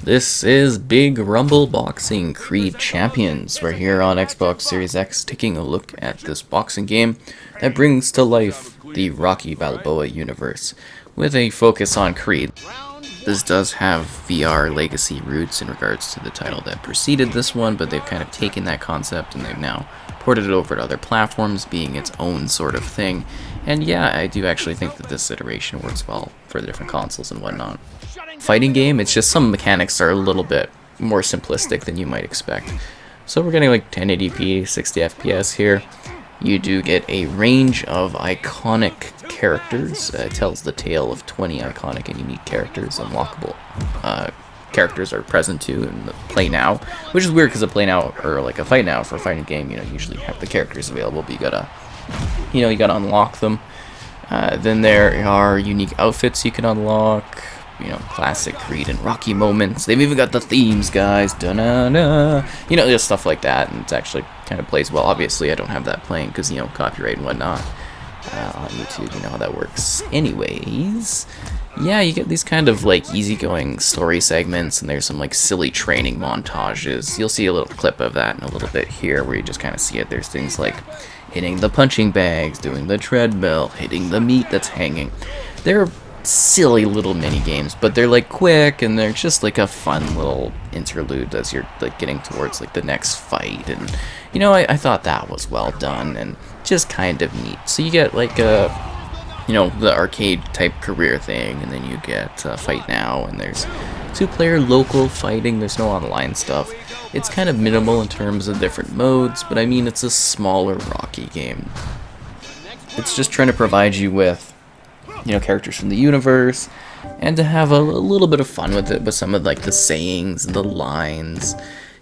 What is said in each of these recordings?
This is Big Rumble Boxing Creed Champions. We're here on Xbox Series X taking a look at this boxing game that brings to life the Rocky Balboa universe with a focus on Creed. This does have VR legacy roots in regards to the title that preceded this one, but they've kind of taken that concept and they've now ported it over to other platforms, being its own sort of thing. And yeah, I do actually think that this iteration works well for the different consoles and whatnot. Fighting game, it's just some mechanics are a little bit more simplistic than you might expect. So we're getting like 1080p, 60 FPS here. You do get a range of iconic characters. It tells the tale of 20 iconic and unique characters. Unlockable characters are present too in the Play Now, which is weird because a Play Now or like a Fight Now for a fighting game, you usually have the characters available, but you gotta unlock them. Then there are unique outfits you can unlock. Classic Creed and Rocky moments. They've even got the themes, guys. Da-na-na. Just stuff like that, and it actually kind of plays well. Obviously, I don't have that playing because, copyright and whatnot on YouTube. You know how that works. Anyways, yeah, you get these kind of, like, easygoing story segments, and there's some, like, silly training montages. You'll see a little clip of that in a little bit here where you just kind of see it. There's things like hitting the punching bags, doing the treadmill, hitting the meat that's hanging. They're silly little mini games, but they're like quick and they're just like a fun little interlude as you're like getting towards like the next fight. And I thought that was well done and just kind of neat. So you get like the arcade type career thing, and then you get Fight Now, and there's 2-player local fighting. There's no online stuff. It's kind of minimal in terms of different modes, but I mean, it's a smaller Rocky game. It's just trying to provide you with characters from the universe, and to have a little bit of fun with it, with some of like the sayings and the lines.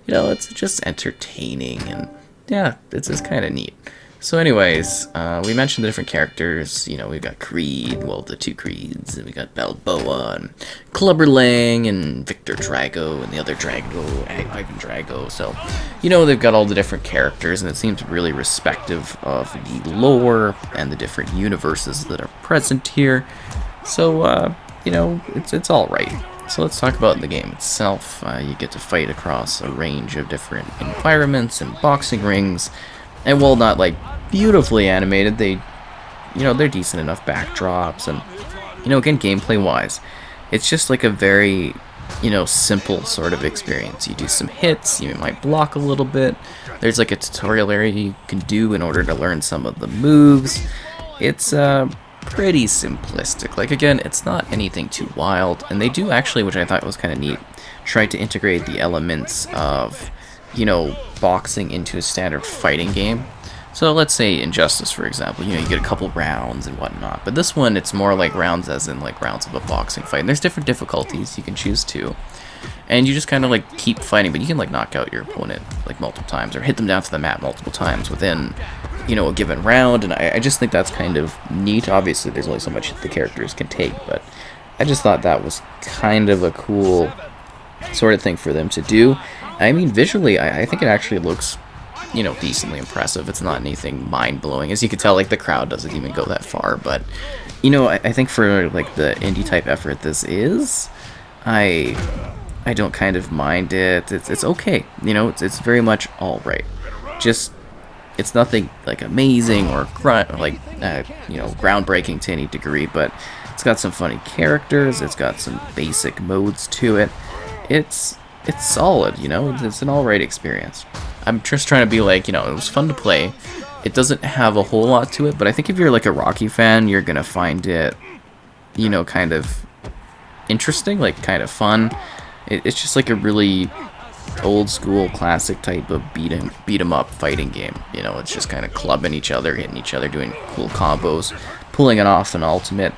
It's just entertaining, and yeah, it's just kind of neat. So anyways, we mentioned the different characters. We've got Creed, well, the two Creeds, and we got Balboa, and Clubber Lang, and Victor Drago, and the other Drago, Ivan Drago. So, they've got all the different characters, and it seems really respective of the lore and the different universes that are present here. So, it's all right. So let's talk about the game itself. You get to fight across a range of different environments and boxing rings. And while not like beautifully animated, they're decent enough backdrops, and again, gameplay wise, it's just like a very simple sort of experience. You do some hits, you might block a little bit. There's like a tutorial area you can do in order to learn some of the moves. It's pretty simplistic. Like, again, it's not anything too wild, and they do actually, which I thought was kind of neat, try to integrate the elements of boxing into a standard fighting game. So let's say Injustice, for example, you get a couple rounds and whatnot, but this one, it's more like rounds as in like rounds of a boxing fight, and there's different difficulties you can choose to, and you just kind of like keep fighting, but you can like knock out your opponent like multiple times, or hit them down to the mat multiple times within a given round, and I just think that's kind of neat. Obviously there's only so much the characters can take, but I just thought that was kind of a cool sort of thing for them to do. I mean, visually, I think it actually looks, decently impressive. It's not anything mind-blowing. As you can tell, like, the crowd doesn't even go that far. But, I think for, like, the indie-type effort this is, I don't kind of mind it. It's okay. It's very much all right. Just, it's nothing, like, amazing or, groundbreaking to any degree. But it's got some funny characters. It's got some basic modes to it. It's solid, it's an alright experience. I'm just trying to be like, it was fun to play. It doesn't have a whole lot to it, but I think if you're like a Rocky fan, you're gonna find it, kind of interesting, like kind of fun. It's just like a really old school classic type of beat 'em up fighting game. It's just kind of clubbing each other, hitting each other, doing cool combos, pulling it off an ultimate.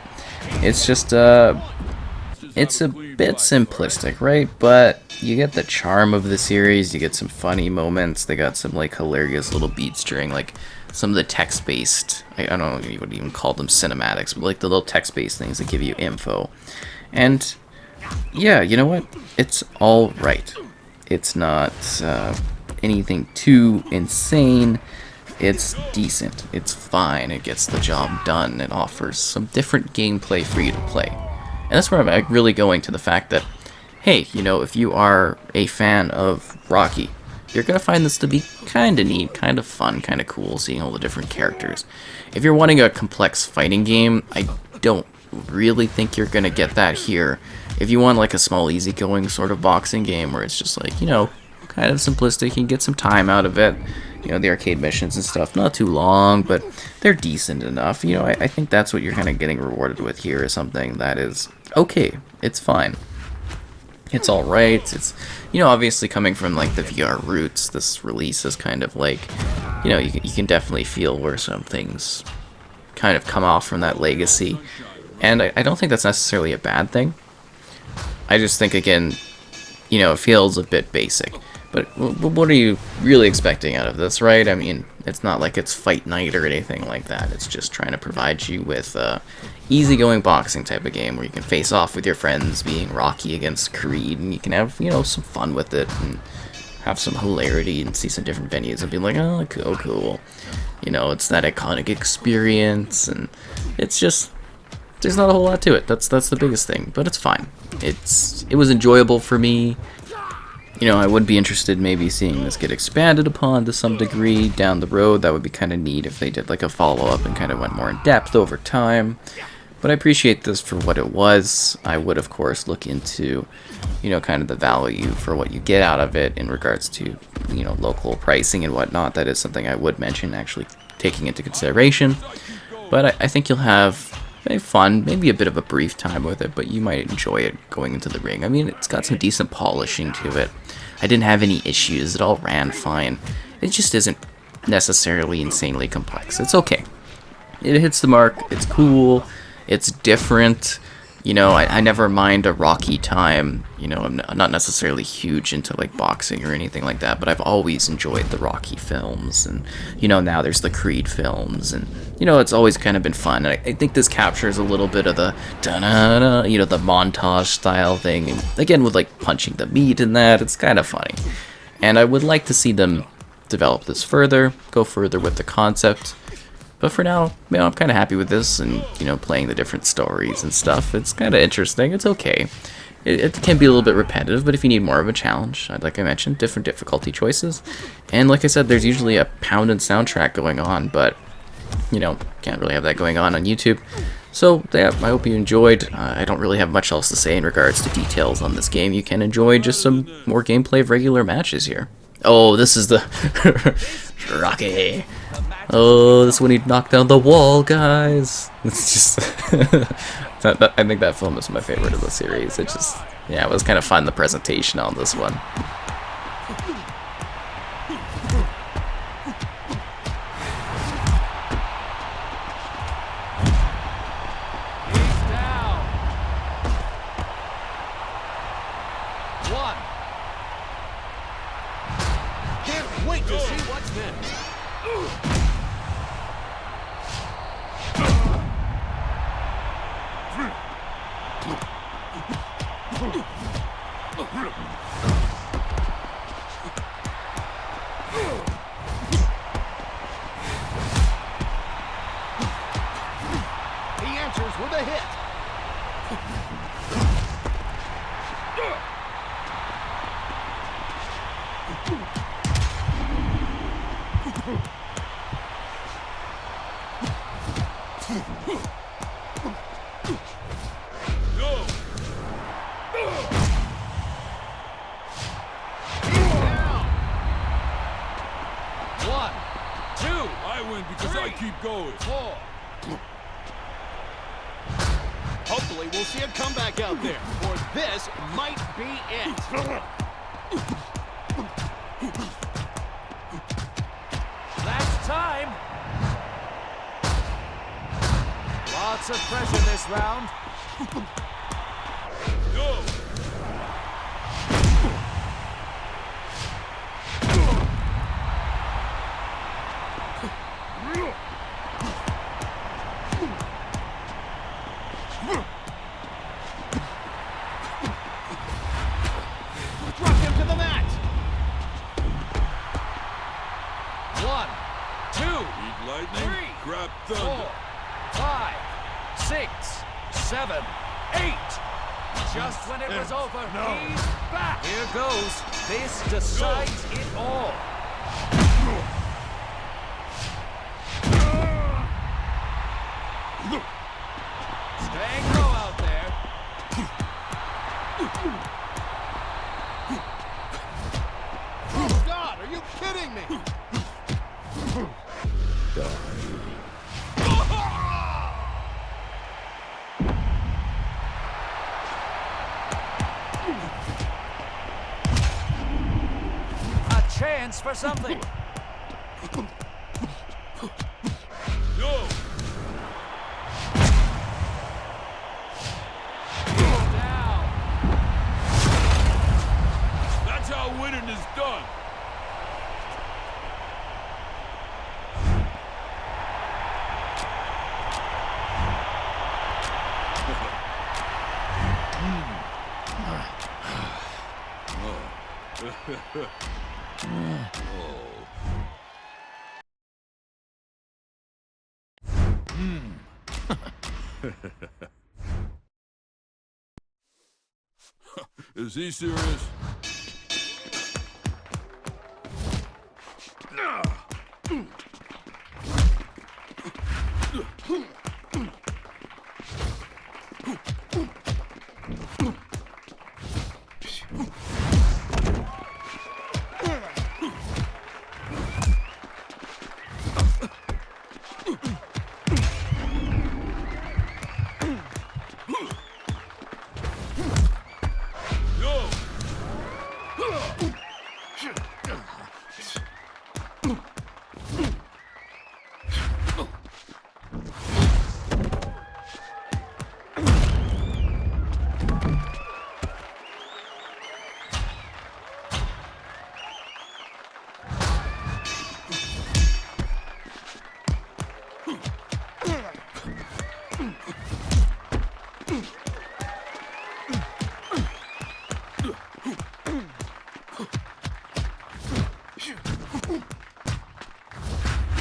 It's just it's a bit simplistic, right? But you get the charm of the series, you get some funny moments, they got some like hilarious little beats during like some of the text-based, I don't know if you would even call them cinematics, but like the little text-based things that give you info. And yeah, you know what? It's all right. It's not anything too insane. It's decent. It's fine. It gets the job done. It offers some different gameplay for you to play. And that's where I'm really going to the fact that hey, you know, if you are a fan of Rocky, you're gonna find this to be kind of neat, kind of fun, kind of cool, seeing all the different characters. If you're wanting a complex fighting game, I don't really think you're gonna get that here. If you want like a small, easygoing sort of boxing game where it's just like, you know, kind of simplistic, you can get some time out of it. You know, the arcade missions and stuff, not too long, but they're decent enough. You know, I think that's what you're kind of getting rewarded with here is something that is okay. It's fine. It's alright. It's, you know, obviously coming from like the VR roots, this release is kind of like, you know, you can definitely feel where some things kind of come off from that legacy. And I don't think that's necessarily a bad thing. I just think, again, you know, it feels a bit basic. But what are you really expecting out of this, right? I mean, it's not like it's Fight Night or anything like that. It's just trying to provide you with a easygoing boxing type of game where you can face off with your friends, being Rocky against Creed, and you can have, you know, some fun with it and have some hilarity and see some different venues and be like, oh, cool, cool. You know, it's that iconic experience, and it's just, there's not a whole lot to it. That's the biggest thing, but it's fine. It was enjoyable for me. You know, I would be interested maybe seeing this get expanded upon to some degree down the road. That would be kind of neat if they did like a follow-up and kind of went more in depth over time. But I appreciate this for what it was. I would, of course, look into, you know, kind of the value for what you get out of it in regards to, you know, local pricing and whatnot. That is something I would mention, actually taking into consideration. But I think you'll have fun, maybe a bit of a brief time with it, but you might enjoy it going into the ring. I mean, it's got some decent polishing to it. I didn't have any issues. It all ran fine. It just isn't necessarily insanely complex. It's okay. It hits the mark. It's cool. It's different. You know, I never mind a Rocky time. You know, I'm not necessarily huge into like boxing or anything like that, but I've always enjoyed the Rocky films, and you know, now there's the Creed films, and you know, it's always kind of been fun. And I think this captures a little bit of the da-na-na, you know, the montage style thing, and again with like punching the meat and that, it's kind of funny. And I would like to see them develop this further, go further with the concept. But for now, you know, I'm kind of happy with this, and you know, playing the different stories and stuff. It's kind of interesting. It's okay. It can be a little bit repetitive, but if you need more of a challenge, like I mentioned, different difficulty choices. And like I said, there's usually a pounded soundtrack going on, but you know, can't really have that going on YouTube. So yeah, I hope you enjoyed. I don't really have much else to say in regards to details on this game. You can enjoy just some more gameplay of regular matches here. Oh, this is the Rocky. Oh, this is when he knocked down the wall, guys. It's just I think that film is my favorite of the series. It just, yeah, it was kind of fun, the presentation on this one. He's down. One. Can't wait to see what's next. He answers with a hit. One, two. I win because I keep going. Four. Hopefully we'll see a comeback out there, or this might be it. Last time. Lots of pressure this round. Go! Drop him to the mat. One, two, Eat lightning, three, grab 4, thunder. 5, 6, 7, 8. Just when it was over, he's back. Here goes. This decides it all. Staying low out there. Oh, God, are you kidding me? A chance for something. Yo! Down. That's how winning is done. Is he serious?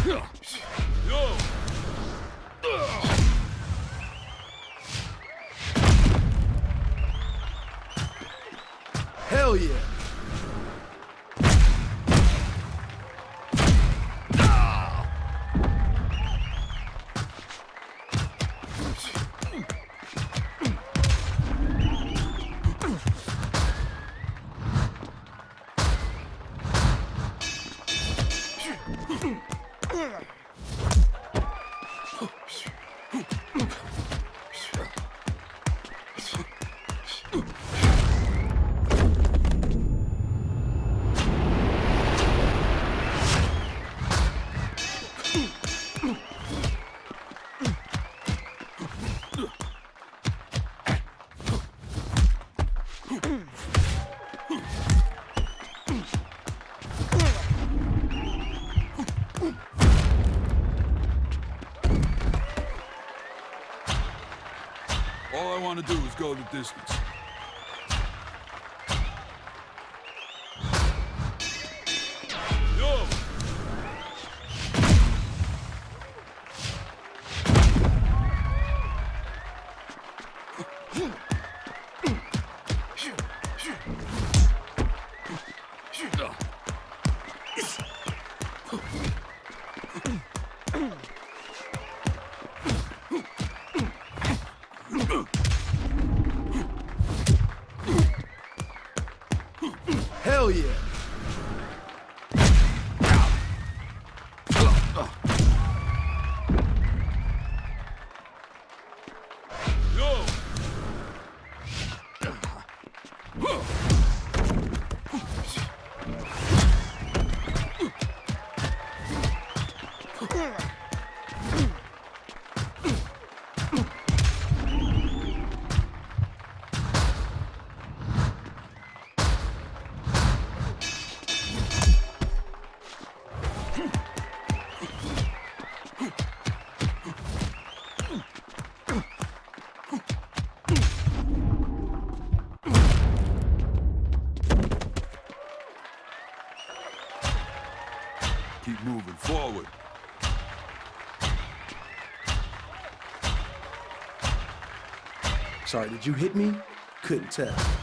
Yo! Yo! Hell yeah. All I want to do is go the distance. Yo! Hell yeah. Yo! Keep moving forward. Sorry, did you hit me? Couldn't tell.